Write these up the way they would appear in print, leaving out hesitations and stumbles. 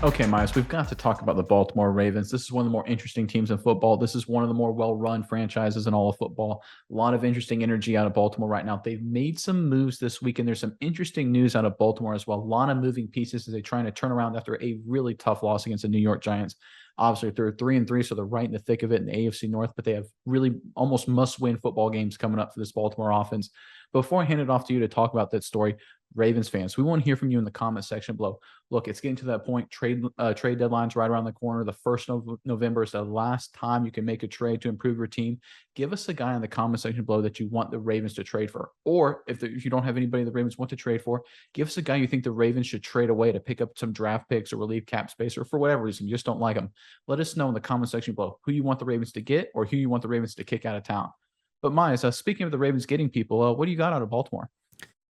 Okay, Miles, we've got to talk about the Baltimore Ravens. This is one of the more interesting teams in football. This is one of the more well-run franchises in all of football. A lot of interesting energy out of Baltimore right now. They've made some moves this week, and there's some interesting news out of Baltimore as well. A lot of moving pieces as they're trying to turn around after a really tough loss against the New York Giants. Obviously, they're 3-3, so they're right in the thick of it in the AFC North, but they have really almost must-win football games coming up for this Baltimore offense. Before I hand it off to you to talk about that story, Ravens fans, we want to hear from you in the comment section below. Look, it's getting to that point. Trade deadline's right around the corner. The first of November is the last time you can make a trade to improve your team. Give us a guy in the comment section below that you want the Ravens to trade for, or if you don't have anybody the Ravens want to trade for, give us a guy you think the Ravens should trade away to pick up some draft picks or relieve cap space, or for whatever reason you just don't like them. Let us know in the comment section below who you want the Ravens to get or who you want the Ravens to kick out of town. But Myers, speaking of the Ravens getting people, what do you got out of Baltimore?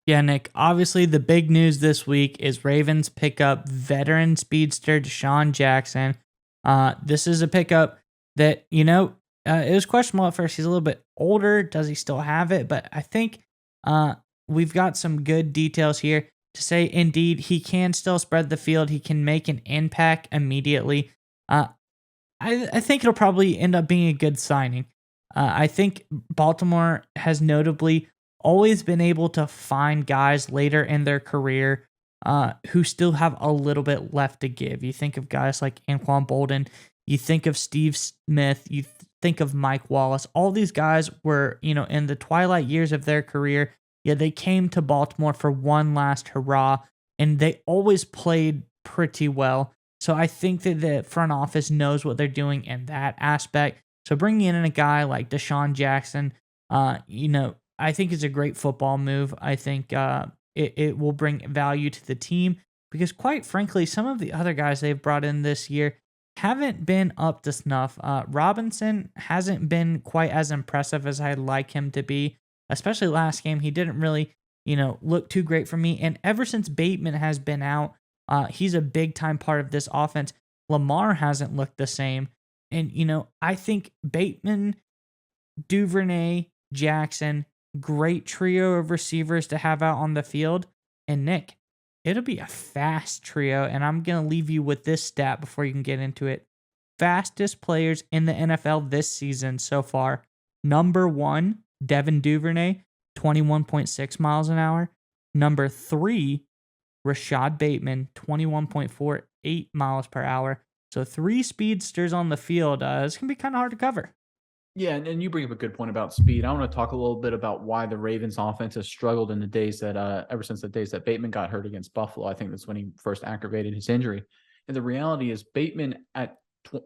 Yeah, Nick, obviously the big news this week is Ravens pick up veteran speedster Desean Jackson. This is a pickup that, it was questionable at first. He's a little bit older. Does he still have it? But I think we've got some good details here to say, indeed, he can still spread the field. He can make an impact immediately. I think it'll probably end up being a good signing. I think Baltimore has notably always been able to find guys later in their career who still have a little bit left to give. You think of guys like Anquan Bolden, you think of Steve Smith, you think of Mike Wallace. All these guys were, in the twilight years of their career, yeah, they came to Baltimore for one last hurrah, and they always played pretty well. So I think that the front office knows what they're doing in that aspect. So bringing in a guy like Desean Jackson, I think is a great football move. I think it will bring value to the team because, quite frankly, some of the other guys they've brought in this year haven't been up to snuff. Robinson hasn't been quite as impressive as I'd like him to be, especially last game. He didn't really, look too great for me. And ever since Bateman has been out, he's a big time part of this offense. Lamar hasn't looked the same. And, I think Bateman, Duvernay, Jackson, great trio of receivers to have out on the field. And Nick, it'll be a fast trio. And I'm going to leave you with this stat before you can get into it. Fastest players in the NFL this season so far. Number 1, Devin Duvernay, 21.6 miles an hour. Number 3, Rashad Bateman, 21.48 miles per hour. So 3 speedsters on the field. It's going to be kind of hard to cover. Yeah, and you bring up a good point about speed. I want to talk a little bit about why the Ravens offense has struggled in the days that ever since the days that Bateman got hurt against Buffalo. I think that's when he first aggravated his injury. And the reality is Bateman at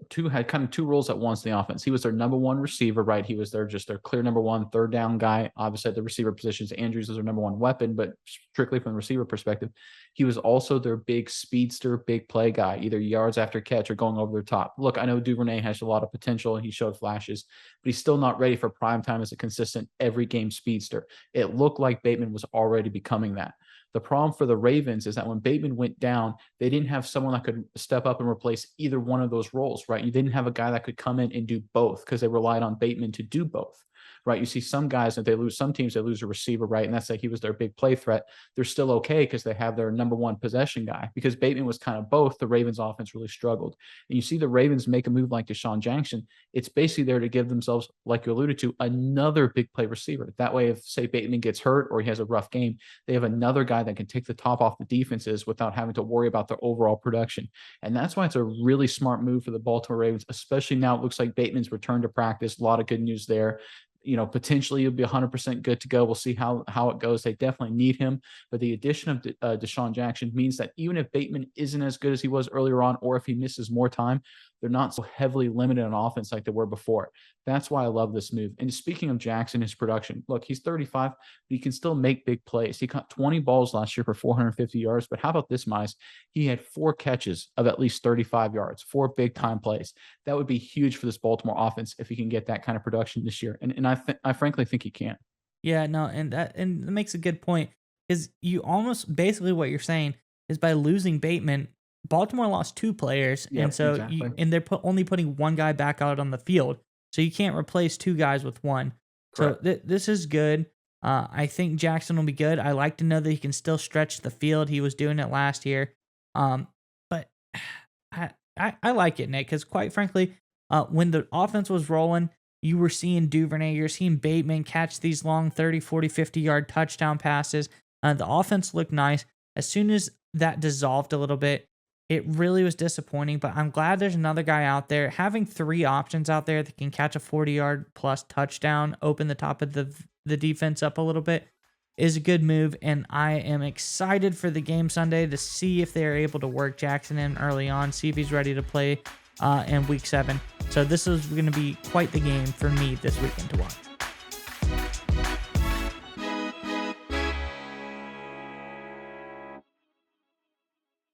two had kind of two roles at once in the offense. He was their number one receiver, right? He was their clear number one third down guy. Obviously at the receiver positions, Andrews is their number one weapon, but strictly from the receiver perspective, he was also their big speedster, big play guy, either yards after catch or going over their top. Look, I know Duvernay has a lot of potential. He showed flashes, but he's still not ready for prime time as a consistent every game speedster. It looked like Bateman was already becoming that. The problem for the Ravens is that when Bateman went down, they didn't have someone that could step up and replace either one of those roles, right? You didn't have a guy that could come in and do both because they relied on Bateman to do both, right? You see some guys that they lose, some teams they lose a receiver, right? And that's like he was their big play threat. They're still okay because they have their number one possession guy. Because Bateman was kind of both, the Ravens offense really struggled. And you see the Ravens make a move like Desean Jackson, it's basically there to give themselves, like you alluded to, another big play receiver. That way, if say Bateman gets hurt or he has a rough game, they have another guy that can take the top off the defenses without having to worry about their overall production. And that's why it's a really smart move for the Baltimore Ravens, especially now it looks like Bateman's returned to practice. A lot of good news there. Potentially he'll be 100% good to go. We'll see how it goes. They definitely need him. But the addition of Desean Jackson means that even if Bateman isn't as good as he was earlier on, or if he misses more time, they're not so heavily limited on offense like they were before. That's why I love this move. And speaking of Jackson, his production, look, he's 35, but he can still make big plays. He caught 20 balls last year for 450 yards. But how about this, Mize? He had 4 catches of at least 35 yards, 4 big time plays. That would be huge for this Baltimore offense if he can get that kind of production this year. And I frankly think he can. Yeah, no, and that makes a good point. Is you almost basically what you're saying is by losing Bateman, Baltimore lost 2 players, and Yep, so exactly. they're only putting one guy back out on the field, so you can't replace 2 guys with one. So Correct. this is good. I think Jackson will be good. I like to know that he can still stretch the field. He was doing it last year. But I like it, Nick, because quite frankly, when the offense was rolling, you were seeing Duvernay, you're seeing Bateman catch these long 30, 40, 50-yard touchdown passes. The offense looked nice. As soon as that dissolved a little bit, it really was disappointing, but I'm glad there's another guy out there. Having three options out there that can catch a 40-yard plus touchdown, open the top of the defense up a little bit, is a good move, and I am excited for the game Sunday to see if they're able to work Jackson in early on, see if he's ready to play in Week 7. So this is going to be quite the game for me this weekend to watch.